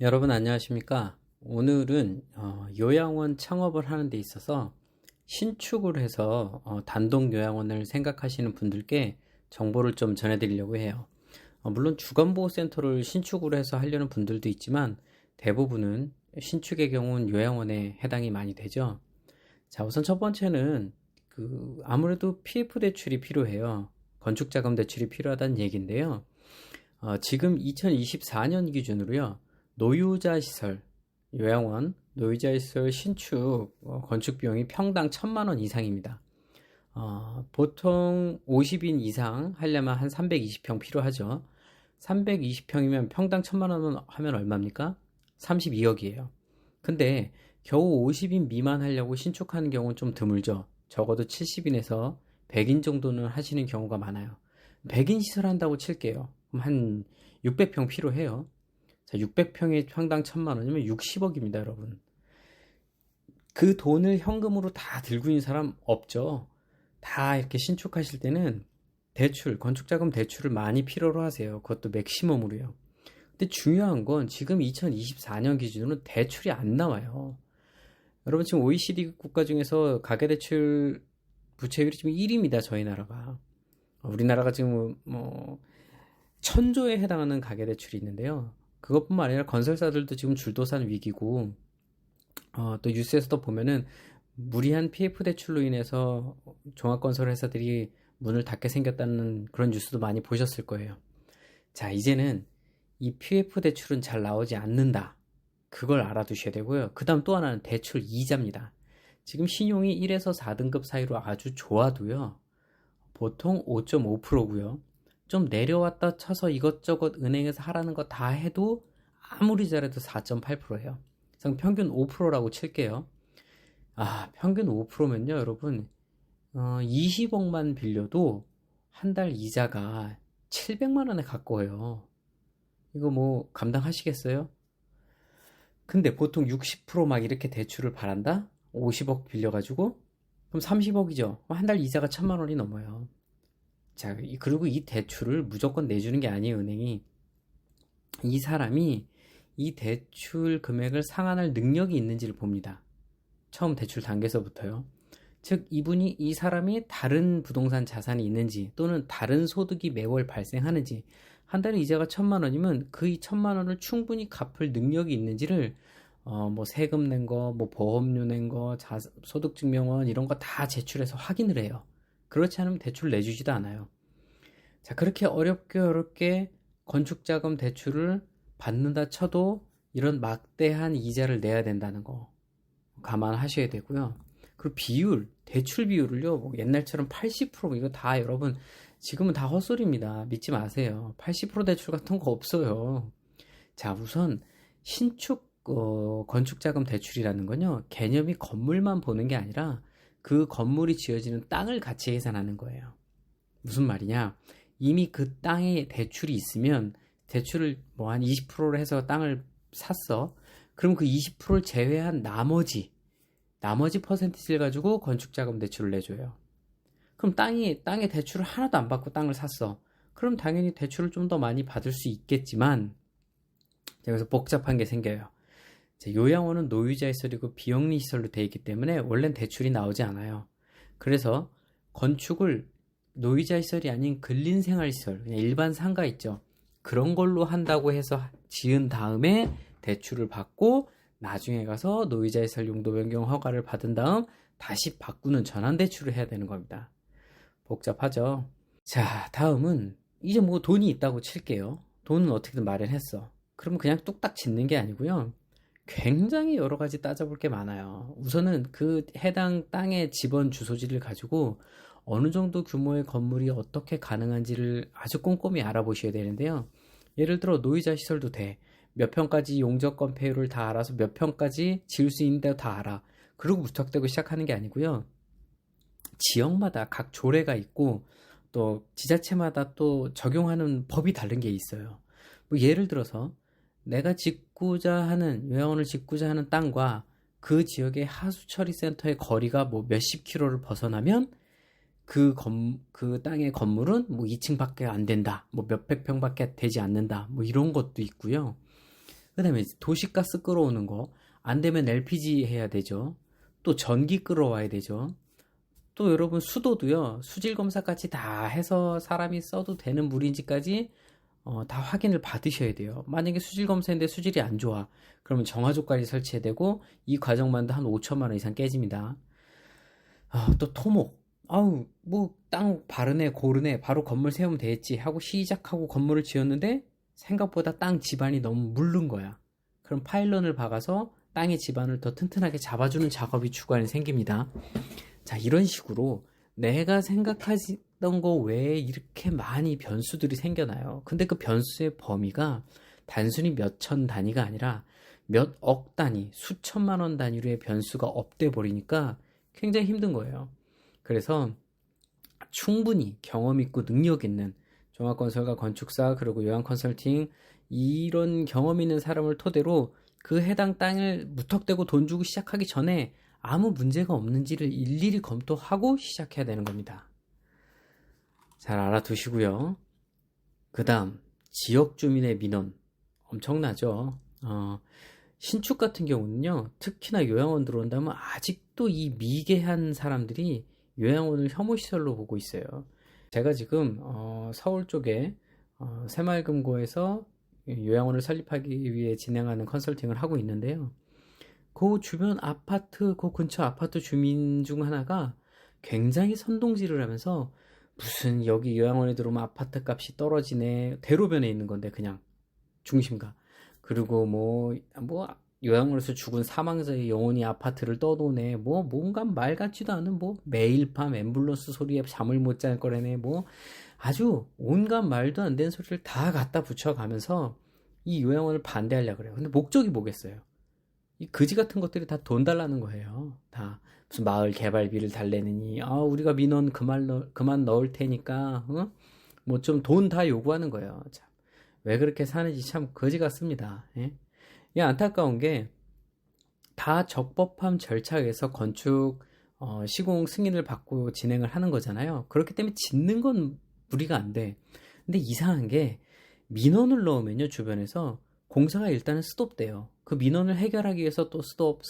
여러분 안녕하십니까? 오늘은 요양원 창업을 하는 데 있어서 신축을 해서 단독 요양원을 생각하시는 분들께 정보를 좀 전해드리려고 해요. 물론 주간보호센터를 신축을 해서 하려는 분들도 있지만 대부분은 신축의 경우는 요양원에 해당이 많이 되죠. 자, 우선 첫 번째는 아무래도 PF 대출이 필요해요. 건축자금 대출이 필요하다는 얘기인데요. 지금 2024년 기준으로요. 노유자 시설, 요양원, 노유자 시설 신축 건축 비용이 평당 1,000만 원 이상입니다. 보통 50인 이상 하려면 한 320평 필요하죠. 320평이면 평당 1,000만 원 하면 얼마입니까? 32억이에요. 근데 겨우 50인 미만 하려고 신축하는 경우는 좀 드물죠. 적어도 70인에서 100인 정도는 하시는 경우가 많아요. 100인 시설 한다고 칠게요. 그럼 한 600평 필요해요. 자, 600평에 평당 1,000만 원이면 60억입니다, 여러분. 그 돈을 현금으로 다 들고 있는 사람 없죠. 다 이렇게 신축하실 때는 대출, 건축자금 대출을 많이 필요로 하세요. 그것도 맥시멈으로요. 근데 중요한 건 지금 2024년 기준으로 대출이 안 나와요. 여러분 지금 OECD 국가 중에서 가계대출 부채율이 지금 1위입니다, 저희 나라가. 우리나라가 지금 천조에 해당하는 가계대출이 있는데요. 그것뿐만 아니라 건설사들도 지금 줄도산 위기고, 또 뉴스에서도 보면은 무리한 PF 대출로 인해서 종합건설 회사들이 문을 닫게 생겼다는 그런 뉴스도 많이 보셨을 거예요. 자, 이제는 이 PF 대출은 잘 나오지 않는다. 그걸 알아두셔야 되고요. 그 다음 또 하나는 대출 이자입니다. 지금 신용이 1에서 4등급 사이로 아주 좋아도요. 보통 5.5%고요. 좀 내려왔다 쳐서 이것저것 은행에서 하라는 거 다 해도 아무리 잘해도 4.8%예요. 평균 5%라고 칠게요. 평균 5%면요, 여러분. 20억만 빌려도 한 달 이자가 700만 원에 가까워요. 이거 뭐 감당하시겠어요? 근데 보통 60% 이렇게 대출을 바란다? 50억 빌려가지고? 그럼 30억이죠. 한 달 이자가 1,000만 원이 넘어요. 자, 그리고 이 대출을 무조건 내주는 게 아니에요, 은행이. 이 사람이 이 대출 금액을 상환할 능력이 있는지를 봅니다. 처음 대출 단계에서부터요. 즉, 이 사람이 다른 부동산 자산이 있는지 또는 다른 소득이 매월 발생하는지, 한 달에 이자가 1,000만 원이면 그 1,000만 원을 충분히 갚을 능력이 있는지를 세금 낸 거, 보험료 낸 거, 소득증명원 이런 거 다 제출해서 확인을 해요. 그렇지 않으면 대출 내주지도 않아요. 자, 그렇게 어렵게 건축자금 대출을 받는다 쳐도 이런 막대한 이자를 내야 된다는 거 감안하셔야 되고요. 그리고 대출 비율을요, 옛날처럼 80% 이거 다 여러분 지금은 다 헛소리입니다. 믿지 마세요. 80% 대출 같은 거 없어요. 자, 우선 신축 건축자금 대출이라는 건요, 개념이 건물만 보는 게 아니라 그 건물이 지어지는 땅을 같이 계산하는 거예요. 무슨 말이냐? 이미 그 땅에 대출이 있으면 대출을 한 20%로 해서 땅을 샀어. 그럼 그 20%를 제외한 나머지 퍼센티지를 가지고 건축자금 대출을 내줘요. 그럼 땅에 대출을 하나도 안 받고 땅을 샀어. 그럼 당연히 대출을 좀 더 많이 받을 수 있겠지만, 여기서 복잡한 게 생겨요. 요양원은 노유자 시설이고 비영리 시설로 되어 있기 때문에 원래는 대출이 나오지 않아요. 그래서 건축을 노유자 시설이 아닌 근린생활시설, 그냥 일반 상가 있죠. 그런 걸로 한다고 해서 지은 다음에 대출을 받고 나중에 가서 노유자 시설 용도 변경 허가를 받은 다음 다시 바꾸는 전환 대출을 해야 되는 겁니다. 복잡하죠. 자, 다음은 이제 돈이 있다고 칠게요. 돈은 어떻게든 마련했어. 그러면 그냥 뚝딱 짓는 게 아니고요. 굉장히 여러 가지 따져볼 게 많아요. 우선은 그 해당 땅의 지번 주소지를 가지고 어느 정도 규모의 건물이 어떻게 가능한지를 아주 꼼꼼히 알아보셔야 되는데요. 예를 들어 노이자 시설도 돼. 몇 평까지 용적권 폐율을 다 알아서 몇 평까지 지을 수 있는데 다 알아. 그리고 무턱대고 시작하는 게 아니고요. 지역마다 각 조례가 있고 또 지자체마다 또 적용하는 법이 다른 게 있어요. 예를 들어서 내가 요양원을 짓고자 하는 땅과 그 지역의 하수처리센터의 거리가 몇십 킬로를 벗어나면 그 땅의 건물은 2층밖에 안 된다. 몇백 평밖에 되지 않는다. 이런 것도 있고요. 그 다음에 도시가스 끌어오는 거, 안 되면 LPG 해야 되죠. 또 전기 끌어와야 되죠. 또 여러분 수도도요, 수질 검사까지 다 해서 사람이 써도 되는 물인지까지 다 확인을 받으셔야 돼요. 만약에 수질 검사인데 수질이 안 좋아, 그러면 정화조까지 설치해야 되고, 이 과정만도 한 5천만 원 이상 깨집니다. 또 토목. 아우, 뭐 땅 바르네 고르네 바로 건물 세우면 되겠지 하고 시작하고 건물을 지었는데 생각보다 땅 지반이 너무 물른 거야. 그럼 파일런을 박아서 땅의 지반을 더 튼튼하게 잡아주는 작업이 주관이 생깁니다. 자, 이런 식으로 내가 생각하던 거 외에 이렇게 많이 변수들이 생겨나요. 근데 그 변수의 범위가 단순히 몇천 단위가 아니라 몇 억 단위, 수천만 원 단위로의 변수가 업돼 버리니까 굉장히 힘든 거예요. 그래서 충분히 경험 있고 능력 있는 종합건설과 건축사, 그리고 요양 컨설팅, 이런 경험 있는 사람을 토대로 그 해당 땅을 무턱대고 돈 주고 시작하기 전에 아무 문제가 없는지를 일일이 검토하고 시작해야 되는 겁니다. 잘 알아두시고요. 그 다음, 지역 주민의 민원. 엄청나죠? 신축 같은 경우는요, 특히나 요양원 들어온다면 아직도 이 미개한 사람들이 요양원을 혐오시설로 보고 있어요. 제가 지금 서울 쪽에 새마을금고에서 요양원을 설립하기 위해 진행하는 컨설팅을 하고 있는데요. 그 주변 아파트, 그 근처 아파트 주민 중 하나가 굉장히 선동질을 하면서 무슨 여기 요양원에 들어오면 아파트 값이 떨어지네. 대로변에 있는 건데 그냥 중심가. 그리고 뭐 요양원에서 죽은 사망자의 영혼이 아파트를 떠도네. 뭔가 말 같지도 않은 매일 밤 앰뷸런스 소리에 잠을 못 잘 거라네. 아주 온갖 말도 안 되는 소리를 다 갖다 붙여가면서 이 요양원을 반대하려고 그래요. 근데 목적이 뭐겠어요? 이 거지 같은 것들이 다 돈 달라는 거예요. 다 무슨 마을 개발비를 달래느니, 우리가 민원 그만 넣을 테니까, 뭐 좀 돈 다 요구하는 거예요. 참, 왜 그렇게 사는지 참 거지 같습니다. 예? 이 안타까운 게 다 적법한 절차에서 건축 시공 승인을 받고 진행을 하는 거잖아요. 그렇기 때문에 짓는 건 무리가 안 돼. 근데 이상한 게 민원을 넣으면요, 주변에서 공사가 일단은 스톱돼요. 그 민원을 해결하기 위해서 또 스톱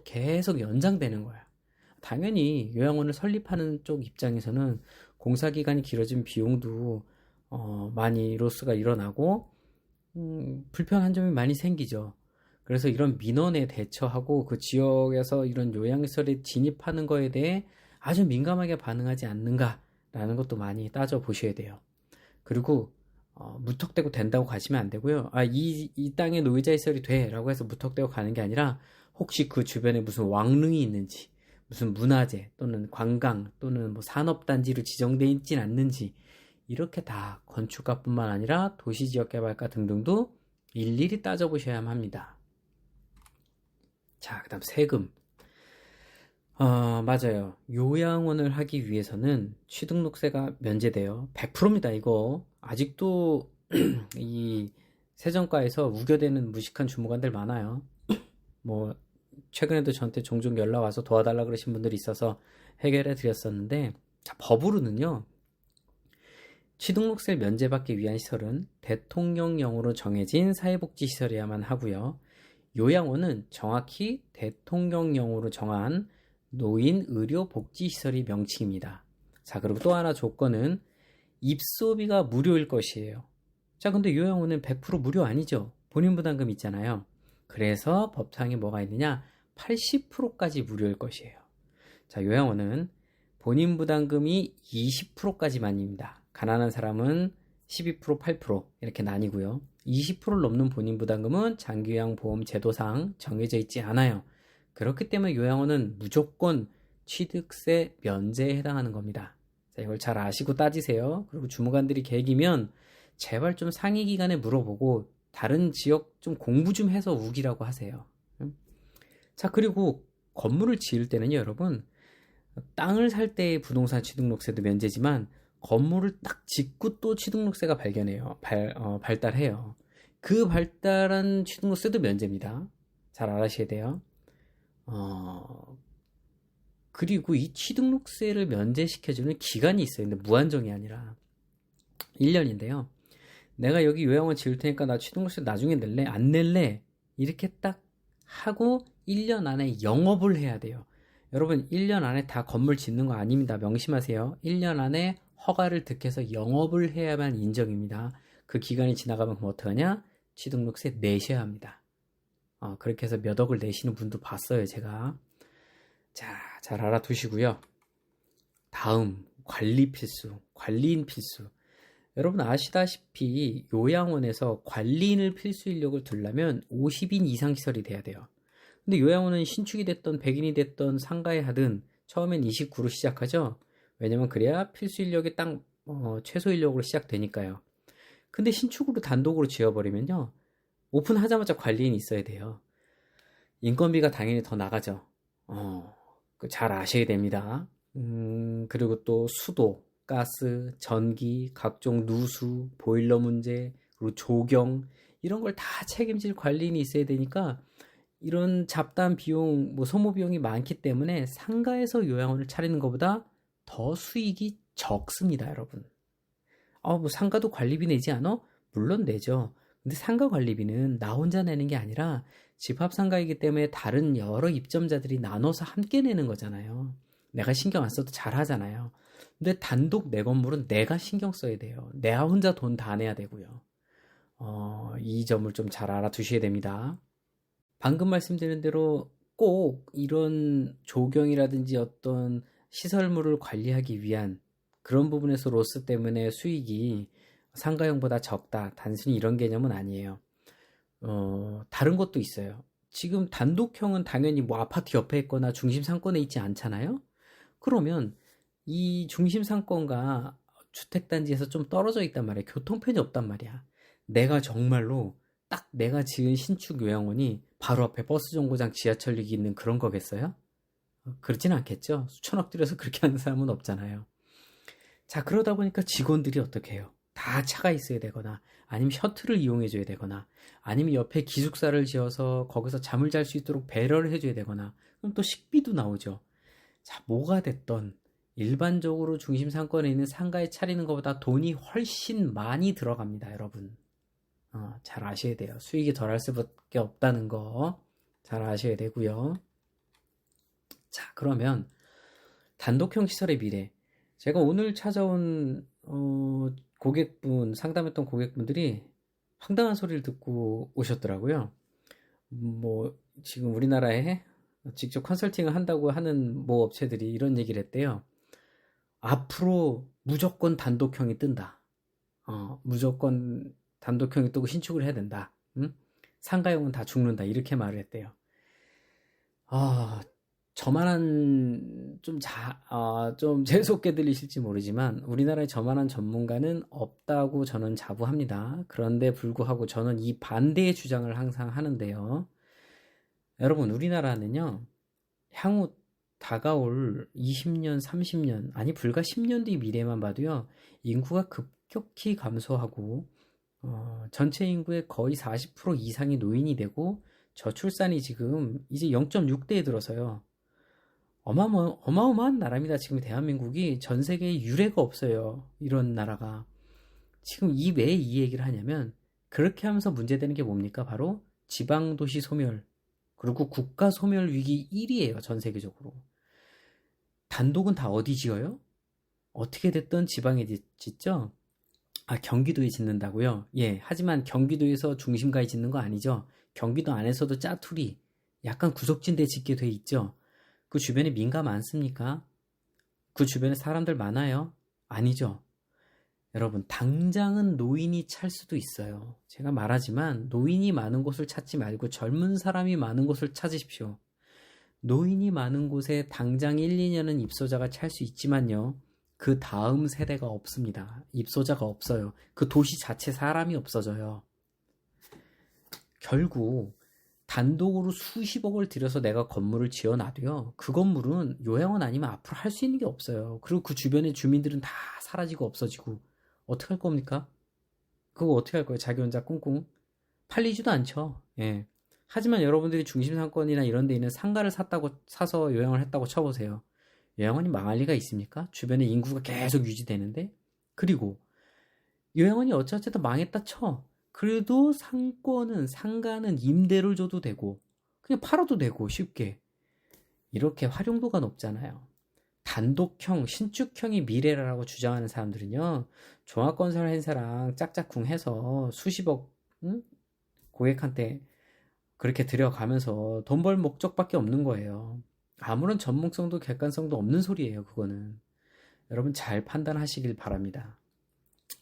계속 연장되는 거야. 당연히 요양원을 설립하는 쪽 입장에서는 공사 기간이 길어진 비용도 많이 로스가 일어나고 불편한 점이 많이 생기죠. 그래서 이런 민원에 대처하고 그 지역에서 이런 요양시설에 진입하는 거에 대해 아주 민감하게 반응하지 않는가라는 것도 많이 따져보셔야 돼요. 그리고 무턱대고 된다고 가시면 안 되고요. 이 땅에 노이자 시설이 돼 라고 해서 무턱대고 가는 게 아니라 혹시 그 주변에 무슨 왕릉이 있는지, 무슨 문화재 또는 관광 또는 뭐 산업단지로 지정되어 있진 않는지, 이렇게 다 건축가뿐만 아니라 도시지역개발가 등등도 일일이 따져보셔야만 합니다. 자, 그 다음 세금. 맞아요. 요양원을 하기 위해서는 취등록세가 면제돼요. 100%입니다, 이거. 아직도 이 세정과에서 우겨대는 무식한 주무관들 많아요. 뭐 최근에도 저한테 종종 연락 와서 도와달라 그러신 분들이 있어서 해결해 드렸었는데, 자, 법으로는요, 취등록세 면제받기 위한 시설은 대통령령으로 정해진 사회복지시설이야만 하고요. 요양원은 정확히 대통령령으로 정한 노인 의료 복지시설이 명칭입니다. 자, 그리고 또 하나 조건은 입소비가 무료일 것이에요. 자, 근데 요양원은 100% 무료 아니죠. 본인 부담금 있잖아요. 그래서 법상에 뭐가 있느냐? 80%까지 무료일 것이에요. 자, 요양원은 본인 부담금이 20%까지만입니다. 가난한 사람은 12%, 8% 이렇게 나뉘고요. 20%를 넘는 본인 부담금은 장기요양보험 제도상 정해져 있지 않아요. 그렇기 때문에 요양원은 무조건 취득세 면제에 해당하는 겁니다. 자, 이걸 잘 아시고 따지세요. 그리고 주무관들이 계획이면 제발 좀 상위 기관에 물어보고 다른 지역 좀 공부 좀 해서 우기라고 하세요. 자, 그리고 건물을 지을 때는요, 여러분, 땅을 살 때의 부동산 취등록세도 면제지만 건물을 딱 짓고 또 취등록세가 발달해요. 그 발달한 취등록세도 면제입니다. 잘 알아셔야 돼요. 그리고 이 취등록세를 면제시켜주는 기간이 있어요. 근데 무한정이 아니라 1년인데요. 내가 여기 요양원 지을 테니까 나 취등록세 나중에 낼래? 안 낼래? 이렇게 딱 하고 1년 안에 영업을 해야 돼요. 여러분 1년 안에 다 건물 짓는 거 아닙니다. 명심하세요. 1년 안에 허가를 득해서 영업을 해야만 인정입니다. 그 기간이 지나가면 그럼 어떡하냐? 취등록세 내셔야 합니다. 그렇게 해서 몇 억을 내시는 분도 봤어요, 제가. 자, 잘 알아두시고요. 다음, 관리 필수, 관리인 필수. 여러분 아시다시피 요양원에서 관리인을 필수 인력을 두려면 50인 이상 시설이 돼야 돼요. 근데 요양원은 신축이 됐던 100인이 됐던 상가에 하든 처음엔 29로 시작하죠. 왜냐면 그래야 필수 인력이 딱 최소 인력으로 시작되니까요. 근데 신축으로 단독으로 지어버리면요. 오픈하자마자 관리인이 있어야 돼요. 인건비가 당연히 더 나가죠. 잘 아셔야 됩니다. 그리고 또 수도, 가스, 전기, 각종 누수, 보일러 문제, 그리고 조경 이런 걸 다 책임질 관리인이 있어야 되니까 이런 잡다한 비용, 소모 비용이 많기 때문에 상가에서 요양원을 차리는 것보다 더 수익이 적습니다, 여러분. 상가도 관리비 내지 않아? 물론 내죠. 근데 상가 관리비는 나 혼자 내는 게 아니라 집합상가이기 때문에 다른 여러 입점자들이 나눠서 함께 내는 거잖아요. 내가 신경 안 써도 잘 하잖아요. 근데 단독 내 건물은 내가 신경 써야 돼요. 내가 혼자 돈 다 내야 되고요. 이 점을 좀 잘 알아두셔야 됩니다. 방금 말씀드린 대로 꼭 이런 조경이라든지 어떤 시설물을 관리하기 위한 그런 부분에서 로스 때문에 수익이 상가형보다 적다. 단순히 이런 개념은 아니에요. 다른 것도 있어요. 지금 단독형은 당연히 아파트 옆에 있거나 중심 상권에 있지 않잖아요? 그러면 이 중심 상권과 주택단지에서 좀 떨어져 있단 말이야. 교통편이 없단 말이야. 내가 정말로 딱 내가 지은 신축 요양원이 바로 앞에 버스 정거장 지하철역이 있는 그런 거겠어요? 그렇진 않겠죠. 수천억 들여서 그렇게 하는 사람은 없잖아요. 자, 그러다 보니까 직원들이 어떻게 해요? 다 차가 있어야 되거나 아니면 셔틀을 이용해 줘야 되거나 아니면 옆에 기숙사를 지어서 거기서 잠을 잘 수 있도록 배려를 해줘야 되거나 그럼 또 식비도 나오죠. 자, 뭐가 됐던 일반적으로 중심 상권에 있는 상가에 차리는 것보다 돈이 훨씬 많이 들어갑니다, 여러분. 잘 아셔야 돼요. 수익이 덜할 수밖에 없다는 거 잘 아셔야 되고요. 자, 그러면 단독형 시설의 미래. 제가 오늘 찾아온 고객분, 상담했던 고객분들이 황당한 소리를 듣고 오셨더라고요. 지금 우리나라에 직접 컨설팅을 한다고 하는 모 업체들이 이런 얘기를 했대요. 앞으로 무조건 단독형이 뜬다. 무조건 단독형이 뜨고 신축을 해야 된다. 응? 상가형은 다 죽는다. 이렇게 말을 했대요. 저만한 좀 재수없게 들리실지 모르지만 우리나라에 저만한 전문가는 없다고 저는 자부합니다. 그런데 불구하고 저는 이 반대의 주장을 항상 하는데요. 여러분, 우리나라는요, 향후 다가올 20년, 30년, 아니 불과 10년 뒤 미래만 봐도요, 인구가 급격히 감소하고 전체 인구의 거의 40% 이상이 노인이 되고 저출산이 지금 이제 0.6대에 들어서요. 어마어마한 나라입니다. 지금 대한민국이 전 세계에 유례가 없어요. 이런 나라가. 지금 왜 이 얘기를 하냐면 그렇게 하면서 문제되는 게 뭡니까? 바로 지방도시 소멸 그리고 국가 소멸 위기 1위예요. 전 세계적으로. 단독은 다 어디 지어요? 어떻게 됐든 지방에 짓죠? 경기도에 짓는다고요? 예, 하지만 경기도에서 중심가에 짓는 거 아니죠? 경기도 안에서도 짜투리, 약간 구석진데 짓게 돼 있죠? 그 주변에 민가 많습니까? 그 주변에 사람들 많아요? 아니죠? 여러분, 당장은 노인이 찰 수도 있어요. 제가 말하지만 노인이 많은 곳을 찾지 말고 젊은 사람이 많은 곳을 찾으십시오. 노인이 많은 곳에 당장 1, 2년은 입소자가 찰 수 있지만요. 그 다음 세대가 없습니다. 입소자가 없어요. 그 도시 자체 사람이 없어져요. 결국 단독으로 수십억을 들여서 내가 건물을 지어놔도요. 그 건물은 요양원 아니면 앞으로 할 수 있는 게 없어요. 그리고 그 주변의 주민들은 다 사라지고 없어지고 어떻게 할 겁니까? 그거 어떻게 할 거예요? 자기 혼자 꿍꿍? 팔리지도 않죠. 예. 하지만 여러분들이 중심 상권이나 이런 데 있는 상가를 사서 요양을 했다고 쳐보세요. 요양원이 망할 리가 있습니까? 주변에 인구가 계속 유지되는데? 그리고 요양원이 어찌어쨌든 망했다 쳐. 그래도 상가는 임대를 줘도 되고, 그냥 팔아도 되고, 쉽게. 이렇게 활용도가 높잖아요. 단독형, 신축형이 미래라고 주장하는 사람들은요, 종합건설 회사랑 짝짝꿍 해서 수십억, 응? 고객한테 그렇게 들여가면서 돈 벌 목적밖에 없는 거예요. 아무런 전문성도 객관성도 없는 소리예요, 그거는. 여러분 잘 판단하시길 바랍니다.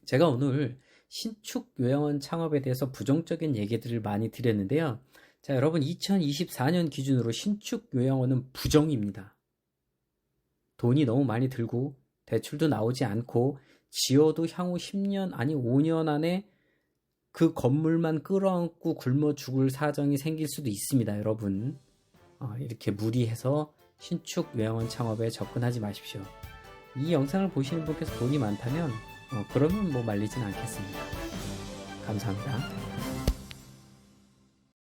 제가 오늘 신축 요양원 창업에 대해서 부정적인 얘기들을 많이 드렸는데요. 자, 여러분 2024년 기준으로 신축 요양원은 부정입니다. 돈이 너무 많이 들고 대출도 나오지 않고 지어도 향후 10년 아니 5년 안에 그 건물만 끌어안고 굶어 죽을 사정이 생길 수도 있습니다, 여러분. 이렇게 무리해서 신축 요양원 창업에 접근하지 마십시오. 이 영상을 보시는 분께서 돈이 많다면 그러면 뭐 말리진 않겠습니다. 감사합니다.